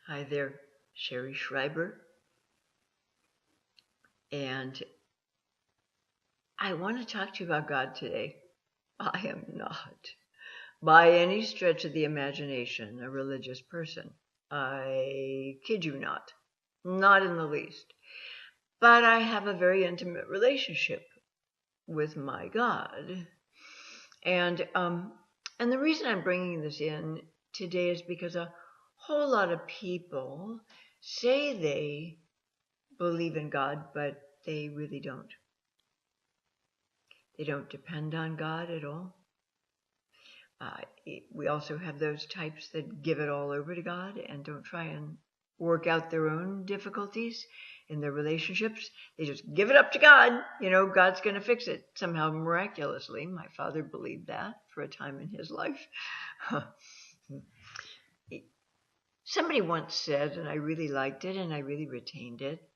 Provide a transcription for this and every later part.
Hi there, Sherry Schreiber, and I want to talk to you about God today. I am not, by any stretch of the imagination, a religious person. I kid you not in the least. But I have a very intimate relationship with my God, and the reason I'm bringing this in today is because a whole lot of people say they believe in God, but they really don't. They don't depend on God at all. We also have those types that give it all over to God and don't try and work out their own difficulties in their relationships. They just give it up to God. God's going to fix it somehow miraculously. My father believed that for a time in his life. Somebody once said, and I really liked it and I really retained it,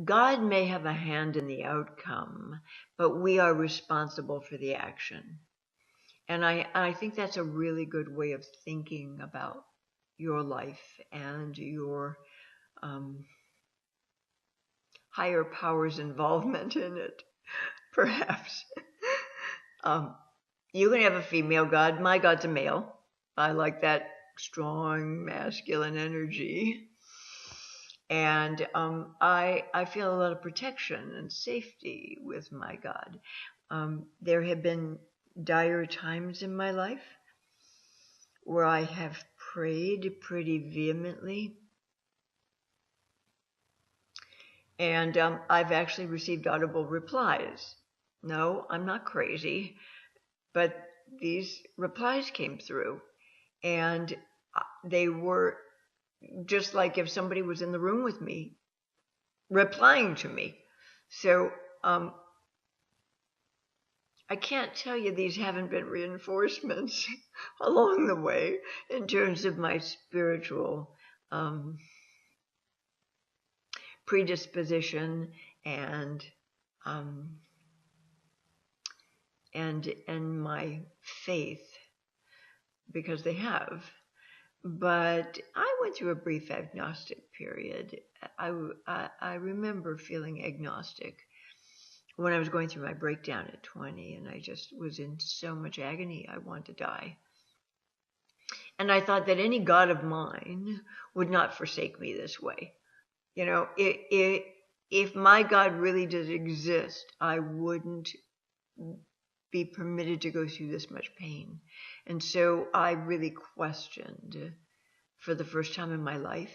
God may have a hand in the outcome, but we are responsible for the action. And I think that's a really good way of thinking about your life and your higher power's involvement in it, perhaps. You can have a female God. My God's a male. I like that strong masculine energy. And I feel a lot of protection and safety with my God. There have been dire times in my life where I have prayed pretty vehemently. And I've actually received audible replies. No, I'm not crazy. But these replies came through. And they were just like if somebody was in the room with me, replying to me. So I can't tell you these haven't been reinforcements along the way in terms of my spiritual predisposition and my faith, because they have. But I went through a brief agnostic period. I remember feeling agnostic when I was going through my breakdown at 20, and I just was in so much agony I wanted to die. And I thought that any God of mine would not forsake me this way. If my God really does exist, I wouldn't be permitted to go through this much pain. And so I really questioned, for the first time in my life,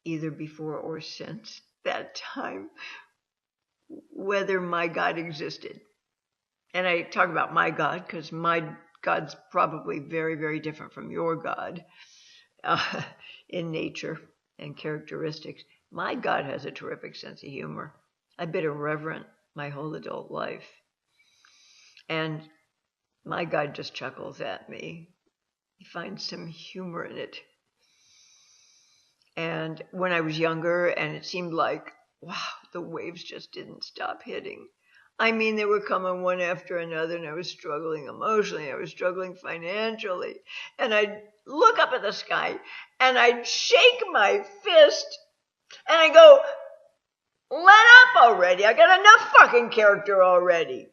either before or since that time, whether my God existed. And I talk about my God because my God's probably very, very different from your God in nature and characteristics. My God has a terrific sense of humor. I've been irreverent my whole adult life. And my God just chuckles at me. He finds some humor in it. And when I was younger, and it seemed like, wow, the waves just didn't stop hitting. I mean, they were coming one after another, and I was struggling emotionally. I was struggling financially. And I'd look up at the sky, and I'd shake my fist, and I'd go, let up already. I got enough fucking character already.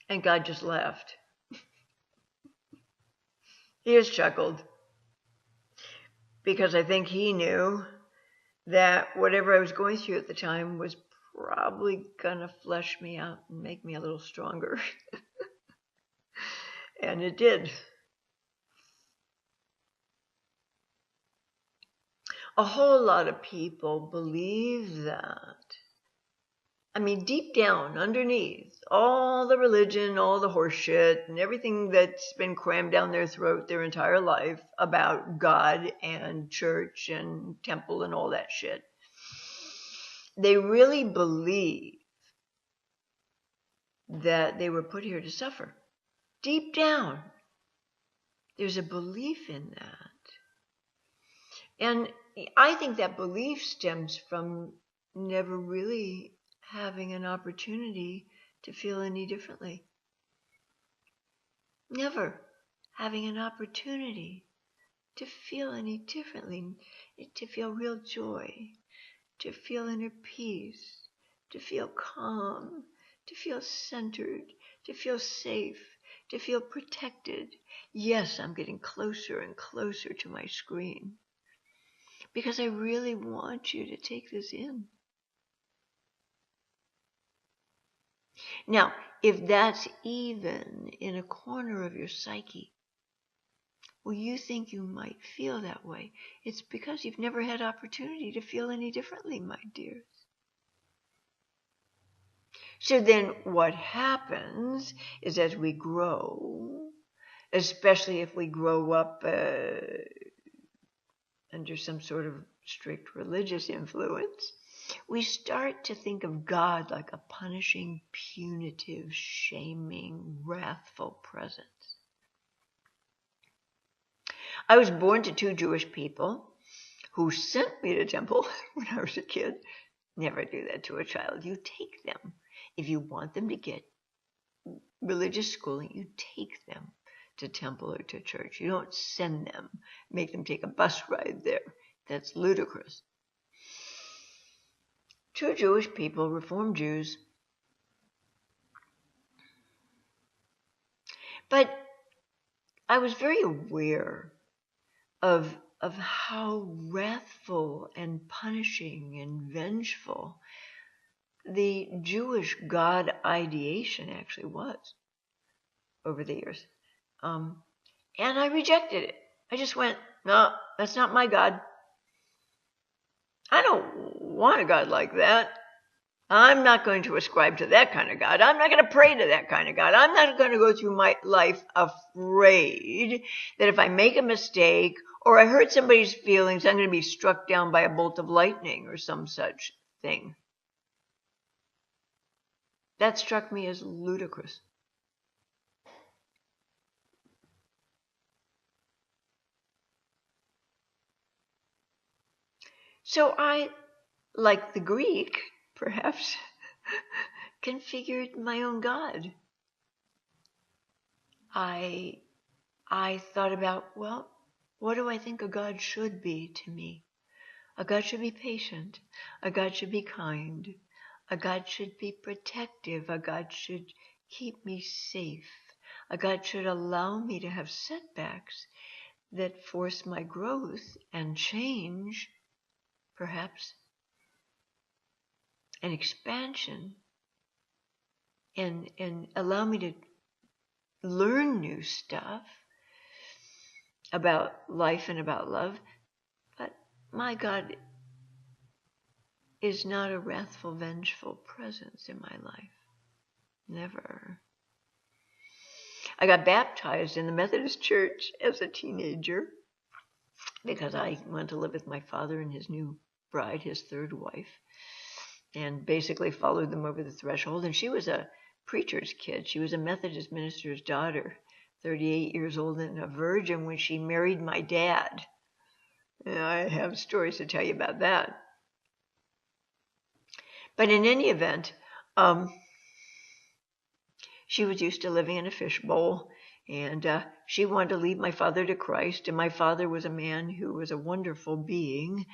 And God just laughed. He just chuckled. Because I think he knew that whatever I was going through at the time was probably going to flesh me out and make me a little stronger. And it did. A whole lot of people believe that. I mean, deep down, underneath, all the religion, all the horse shit, and everything that's been crammed down their throat their entire life about God and church and temple and all that shit, they really believe that they were put here to suffer. Deep down, there's a belief in that. And I think that belief stems from never really having an opportunity to feel any differently. Never having an opportunity to feel any differently, to feel real joy, to feel inner peace, to feel calm, to feel centered, to feel safe, to feel protected. Yes, I'm getting closer and closer to my screen because I really want you to take this in. Now, if that's even in a corner of your psyche, well, you think you might feel that way. It's because you've never had opportunity to feel any differently, my dears. So then what happens is as we grow, especially if we grow up under some sort of strict religious influence, we start to think of God like a punishing, punitive, shaming, wrathful presence. I was born to two Jewish people who sent me to temple when I was a kid. Never do that to a child. You take them. If you want them to get religious schooling, you take them to temple or to church. You don't send them, make them take a bus ride there. That's ludicrous. Two Jewish people, Reformed Jews. But I was very aware of how wrathful and punishing and vengeful the Jewish God ideation actually was over the years. And I rejected it. I just went, no, that's not my God. I don't want a God like that. I'm not going to ascribe to that kind of God. I'm not going to pray to that kind of God. I'm not going to go through my life afraid that if I make a mistake or I hurt somebody's feelings, I'm going to be struck down by a bolt of lightning or some such thing. That struck me as ludicrous. So I, like the Greek, perhaps, configured my own God. I thought about, well, what do I think a God should be to me? A God should be patient. A God should be kind. A God should be protective. A God should keep me safe. A God should allow me to have setbacks that force my growth and change, perhaps, and expansion, and allow me to learn new stuff about life and about love. But my God is not a wrathful, vengeful presence in my life. Never. I got baptized in the Methodist Church as a teenager because I went to live with my father and his new bride, his third wife, and basically followed them over the threshold. And she was a preacher's kid. She was a Methodist minister's daughter, 38 years old and a virgin when she married my dad. And I have stories to tell you about that. But in any event, she was used to living in a fishbowl, and she wanted to lead my father to Christ. And my father was a man who was a wonderful being,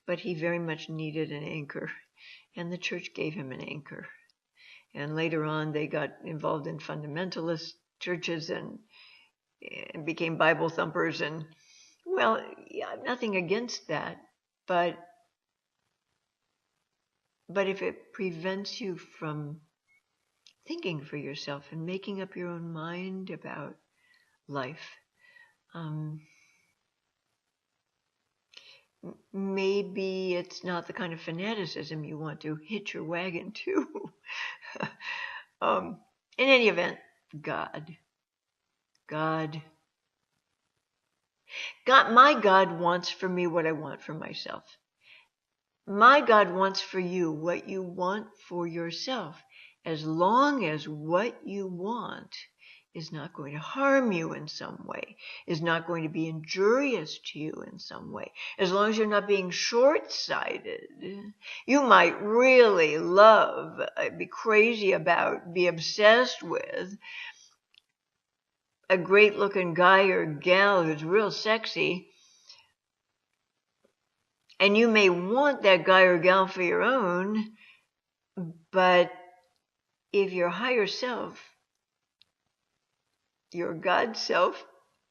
but he very much needed an anchor. And the church gave him an anchor. And later on, they got involved in fundamentalist churches and became Bible thumpers. And, well, yeah, nothing against that. But if it prevents you from thinking for yourself and making up your own mind about life, maybe it's not the kind of fanaticism you want to hitch your wagon to. In any event, God, my God wants for me what I want for myself. My God wants for you what you want for yourself, as long as what you want is not going to harm you in some way, is not going to be injurious to you in some way, as long as you're not being short-sighted, You might really love, be crazy about, be obsessed with a great looking guy or gal who's real sexy. And you may want that guy or gal for your own, but if your higher self, your God self,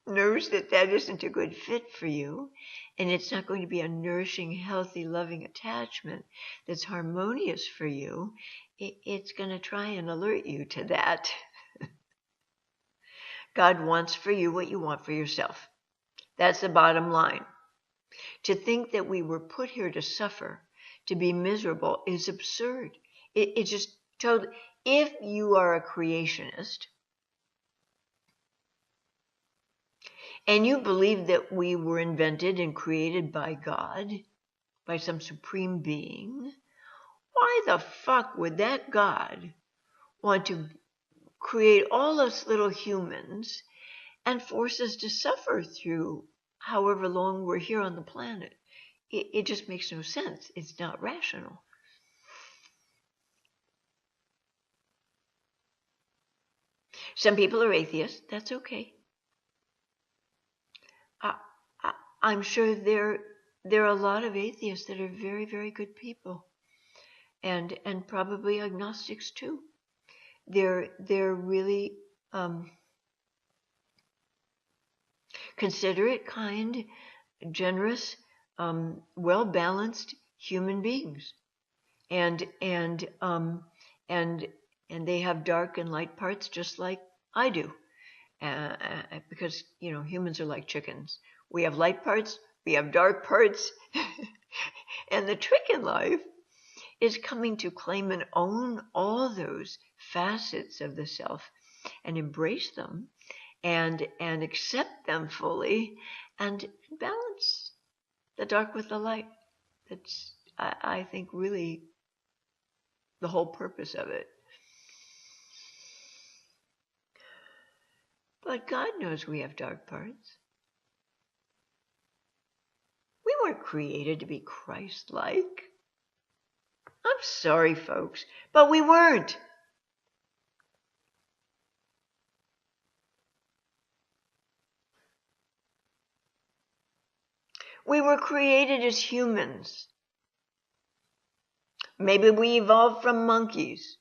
knows that that isn't a good fit for you, and it's not going to be a nourishing, healthy, loving attachment that's harmonious for you, it's going to try and alert you to that. God wants for you what you want for yourself. That's the bottom line. To think that we were put here to suffer, to be miserable, is absurd. It's just totally. If you are a creationist, and you believe that we were invented and created by God, by some supreme being, why the fuck would that God want to create all us little humans and force us to suffer through however long we're here on the planet? It just makes no sense. It's not rational. Some people are atheists. That's okay. I'm sure there are a lot of atheists that are very, very good people, and probably agnostics too. They're really considerate, kind, generous, well balanced human beings, and they have dark and light parts just like I do, because humans are like chickens. We have light parts, we have dark parts, and the trick in life is coming to claim and own all those facets of the self and embrace them and accept them fully and balance the dark with the light. That's, I think, really the whole purpose of it. But God knows we have dark parts. We weren't created to be Christ-like. I'm sorry, folks, but we weren't. We were created as humans. Maybe we evolved from monkeys.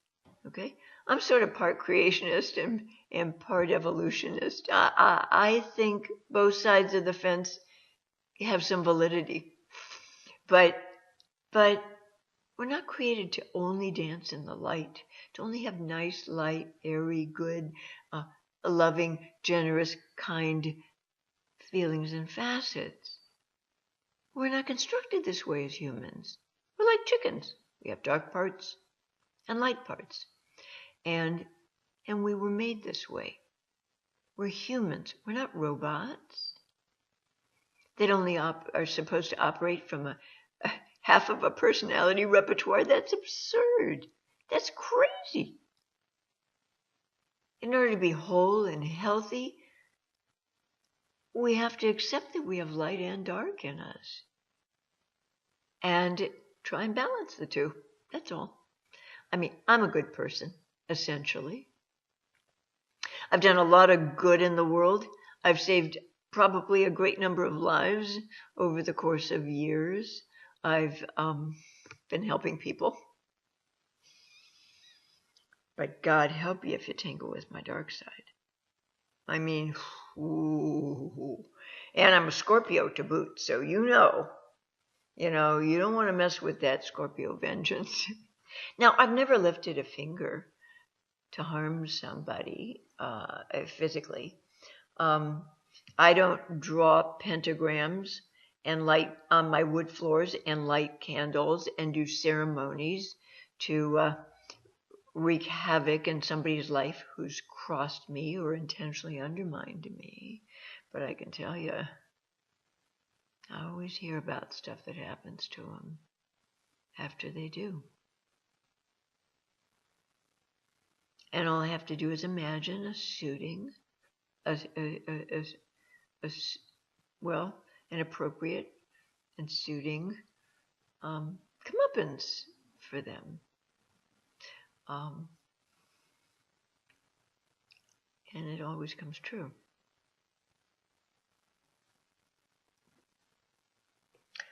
Okay? I'm sort of part creationist and part evolutionist. I think both sides of the fence have some validity. But we're not created to only dance in the light, to only have nice, light, airy, good, loving, generous, kind feelings and facets. We're not constructed this way as humans. We're like chickens. We have dark parts and light parts. And we were made this way. We're humans. We're not robots that only are supposed to operate from a half of a personality repertoire. That's absurd. That's crazy. In order to be whole and healthy, we have to accept that we have light and dark in us and try and balance the two. That's all. I mean, I'm a good person, essentially. I've done a lot of good in the world. I've saved probably a great number of lives over the course of years. I've been helping people. But God help you if you tangle with my dark side. I mean, ooh. And I'm a Scorpio to boot, so you don't want to mess with that Scorpio vengeance. Now, I've never lifted a finger to harm somebody physically. I don't draw pentagrams and light on my wood floors and light candles and do ceremonies to wreak havoc in somebody's life who's crossed me or intentionally undermined me. But I can tell you, I always hear about stuff that happens to them after they do. And all I have to do is imagine a shooting, an appropriate and suiting comeuppance for them. And it always comes true.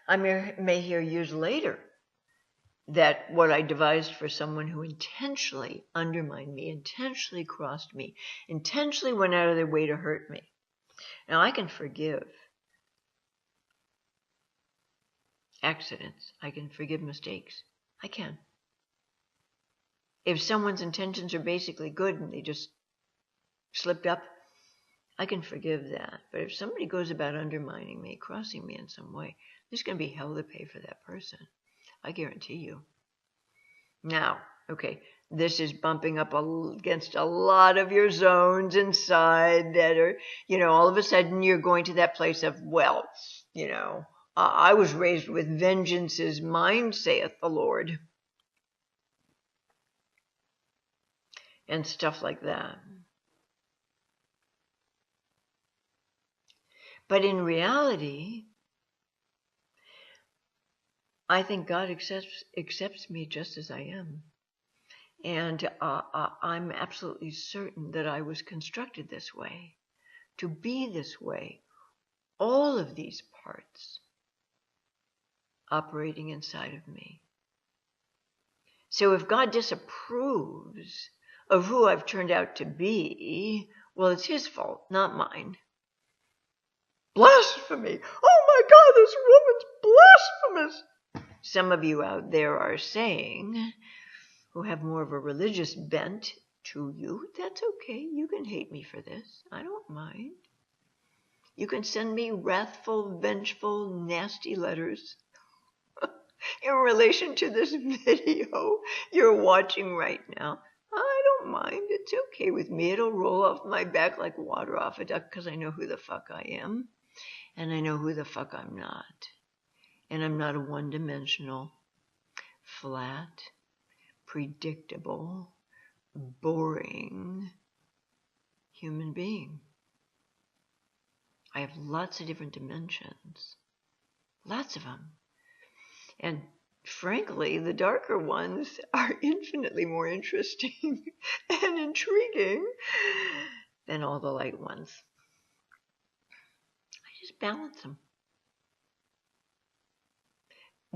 I may hear years later that what I devised for someone who intentionally undermined me, intentionally crossed me, intentionally went out of their way to hurt me. Now, I can forgive accidents. I can forgive mistakes. I can. If someone's intentions are basically good and they just slipped up, I can forgive that. But if somebody goes about undermining me, crossing me in some way, there's going to be hell to pay for that person. I guarantee you. Now, okay, this is bumping up against a lot of your zones inside that are, all of a sudden you're going to that place of, well, I was raised with vengeance is mine, saith the Lord. And stuff like that. But in reality, I think God accepts me just as I am. And I'm absolutely certain that I was constructed this way, to be this way. All of these parts operating inside of me. So if God disapproves of who I've turned out to be, well, it's his fault, not mine. Blasphemy! Oh my God, this woman's blasphemous! Some of you out there are saying, who have more of a religious bent to you, that's okay. You can hate me for this. I don't mind. You can send me wrathful, vengeful, nasty letters in relation to this video you're watching right now. I don't mind. It's okay with me. It'll roll off my back like water off a duck because I know who the fuck I am. And I know who the fuck I'm not. And I'm not a one-dimensional, flat, predictable, boring human being. I have lots of different dimensions. Lots of them. And frankly, the darker ones are infinitely more interesting and intriguing than all the light ones. I just balance them.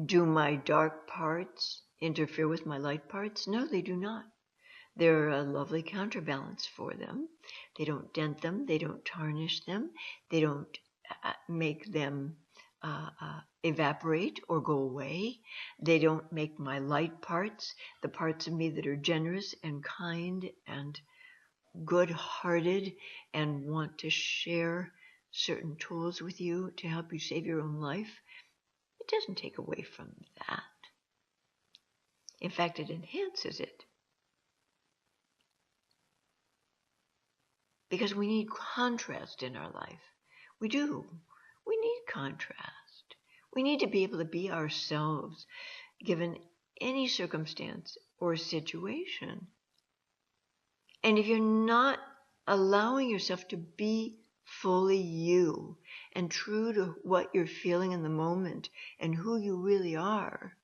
Do my dark parts interfere with my light parts? No, they do not. They're a lovely counterbalance for them. They don't dent them. They don't tarnish them. They don't make them evaporate or go away. They don't make my light parts, the parts of me that are generous and kind and good-hearted and want to share certain tools with you to help you save your own life. It doesn't take away from that. In fact, it enhances it. Because we need contrast in our life. We do. We need contrast. We need to be able to be ourselves given any circumstance or situation. And if you're not allowing yourself to be fully you and true to what you're feeling in the moment and who you really are,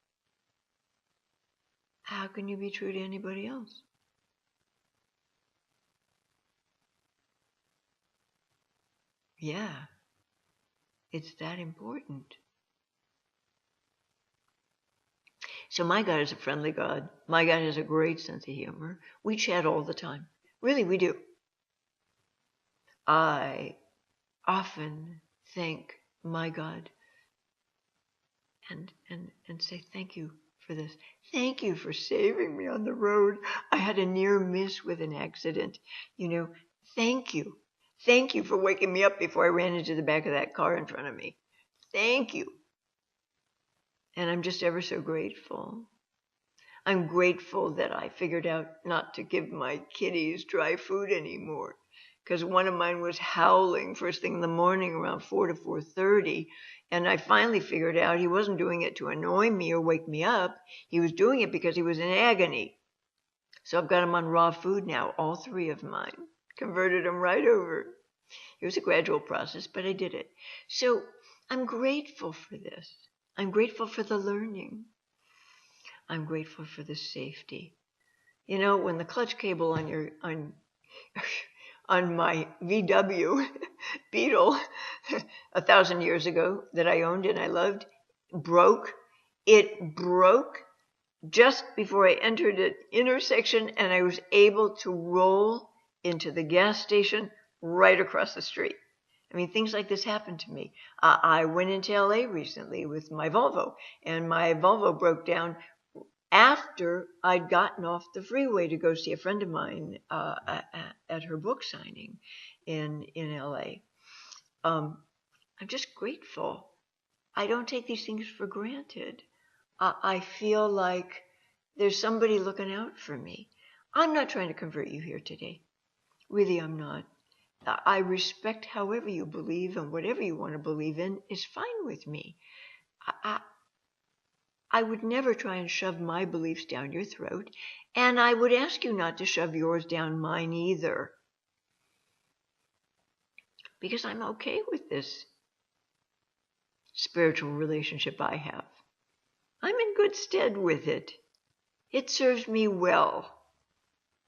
how can you be true to anybody else? Yeah, it's that important. So my God is a friendly God. My God has a great sense of humor. We chat all the time. Really, we do. I often thank my God and say thank you for this. Thank you for saving me on the road. I had a near miss with an accident. Thank you. Thank you for waking me up before I ran into the back of that car in front of me. Thank you. And I'm just ever so grateful. I'm grateful that I figured out not to give my kitties dry food anymore, because one of mine was howling first thing in the morning around 4 to 4:30, and I finally figured out he wasn't doing it to annoy me or wake me up. He was doing it because he was in agony. So I've got him on raw food now, all 3 of mine. Converted him right over. It was a gradual process, but I did it. So I'm grateful for this. I'm grateful for the learning. I'm grateful for the safety. You know, when the clutch cable on my VW Beetle 1,000 years ago that I owned and I loved broke, it broke just before I entered an intersection, and I was able to roll into the gas station right across the street. I mean, things like this happened to me. I went into LA recently with my Volvo, and my Volvo broke down after I'd gotten off the freeway to go see a friend of mine at her book signing in LA. I'm just grateful. I don't take these things for granted. I feel like there's somebody looking out for me. I'm not trying to convert you here today. Really, I'm not. I respect however you believe, and whatever you want to believe in is fine with me. I would never try and shove my beliefs down your throat, and I would ask you not to shove yours down mine either. Because I'm okay with this spiritual relationship I have. I'm in good stead with it. It serves me well.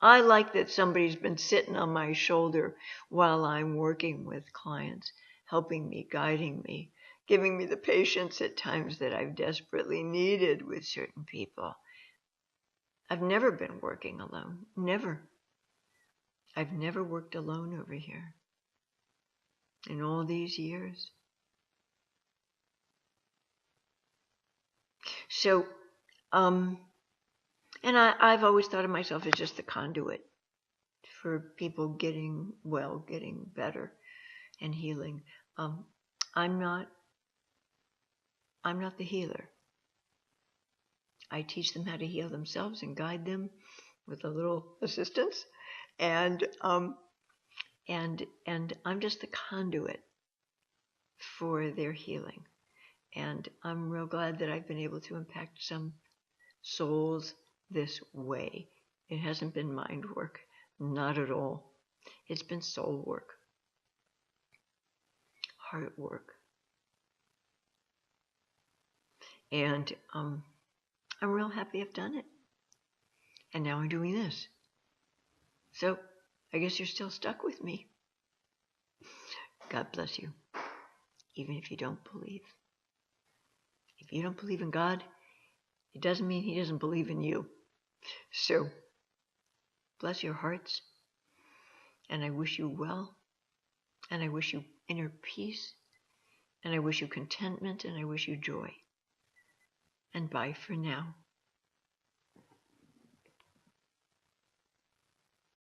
I like that somebody's been sitting on my shoulder while I'm working with clients, helping me, guiding me, giving me the patience at times that I've desperately needed with certain people. I've never been working alone. Never. I've never worked alone over here in all these years. So, and I've always thought of myself as just the conduit for people getting well, getting better, and healing. I'm not the healer. I teach them how to heal themselves and guide them with a little assistance, and I'm just the conduit for their healing. And I'm real glad that I've been able to impact some souls this way. It hasn't been mind work, not at all. It's been soul work, heart work. And I'm real happy I've done it. And now I'm doing this. So I guess you're still stuck with me. God bless you, even if you don't believe. If you don't believe in God, it doesn't mean He doesn't believe in you. So bless your hearts. And I wish you well. And I wish you inner peace. And I wish you contentment. And I wish you joy. And bye for now.